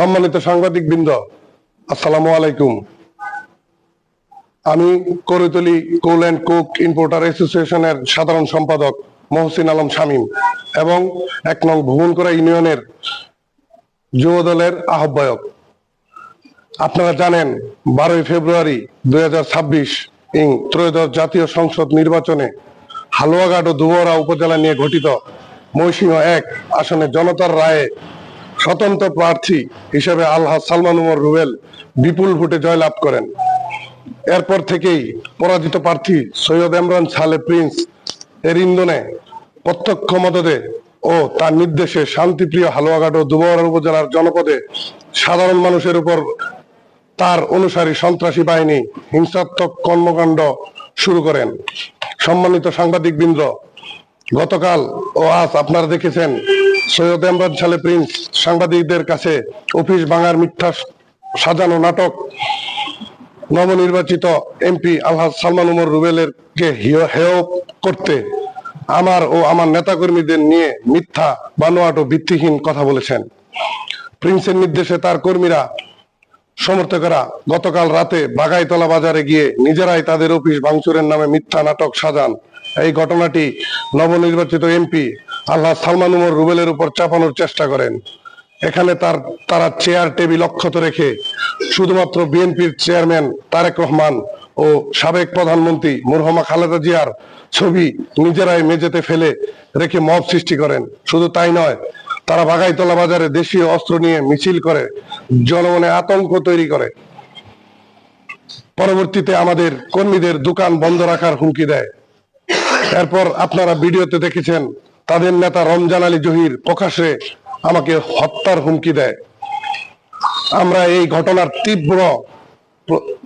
সম্মানিত সাংবাদিকবৃন্দ, আসসালামু আলাইকুম। আমি করতলি কোল অ্যান্ড কুক ইম্পোর্টার অ্যাসোসিয়েশনের সাধারণ সম্পাদক মহসিন আলম শামীম এবং ১ নং ভুবনকড়া ইউনিয়নের যুব দলের আহ্বায়ক। আপনারা জানেন ১২ ফেব্রুয়ারি ২০২৬ ত্রয়োদশ জাতীয় সংসদ নির্বাচনে হালুয়াঘাট ও দুবরা উপজেলা নিয়ে গঠিত ময়মনসিংহ ১ আসনে জনতার রায়ে স্বতন্ত্র প্রার্থী হিসেবে আলহাজ সালমান ওমর রুবেল বিপুল ভোটে জয়লাভ করেন। এরপর থেকেই পরাজিত প্রার্থী সৈয়দ ইমরান সালে প্রিন্স এর ইন্ধনে প্রত্যক্ষ মদদে ও তার নির্দেশে শান্তিপ্রিয় হালুয়াঘাট ও দুবরা উপজেলার জনপদে সাধারণ মানুষের উপর তার অনুসারী সন্ত্রাসী বাহিনী হিংসাত্মক কর্মকাণ্ড শুরু করেন। সম্মানিত সাংবাদিকবৃন্দ, গতকাল ও আজ আপনারা দেখেছেন সৈয়দ ইমরান সালে প্রিন্স সাংবাদিকদের কাছে অফিস ভাঙার মিথ্যা সাজানো নাটক নবনির্বাচিত এমপি আলহাজ সালমান ওমর রুবেলের কে হেয় করতে আমার ও আমার নেতাকর্মীদের নিয়ে মিথ্যা বানোয়াট ও ভিত্তিহীন কথা বলেছেন। প্রিন্সের নির্দেশে তার কর্মীরা সমর্থকেরা গতকাল রাতে বাগাইতলা বাজারে গিয়ে নিজেরাই তাদের অফিস ভাঙচুরের নামে মিথ্যা নাটক সাজান। এই ঘটনাটি নবনির্বাচিত এমপি আলহাজ সালমান ওমর রুবেলের উপর চাপানোর চেষ্টা করেন। এখানে তারা চেয়ার টেবিল অক্ষত রেখে শুধুমাত্র বিএনপির চেয়ারম্যান তারেক রহমান ও সাবেক প্রধানমন্ত্রী মরহুমা খালেদা জিয়ার ছবি নিজেরাই মেঝেতে ফেলে রেখে মব সৃষ্টি করেন। শুধু তাই নয়, তারা বাগাইতলা বাজারে দেশীয় অস্ত্র নিয়ে মিছিল করে জনমনে আতঙ্ক তৈরি করে। পরবর্তীতে আমাদের কর্মীদের দোকান বন্ধ রাখার হুমকি দেয়। এরপর আপনারা ভিডিওতে দেখেছেন তাদের নেতা রমজান আলী জহির প্রকাশ্যে আমাকে হত্যার হুমকি দেয়। আমরা এই ঘটনার তীব্র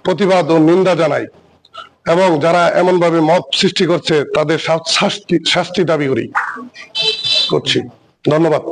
প্রতিবাদ ও নিন্দা জানাই এবং যারা এমন ভাবে মব সৃষ্টি করছে তাদের শাস্তি দাবি করছি। ধন্যবাদ।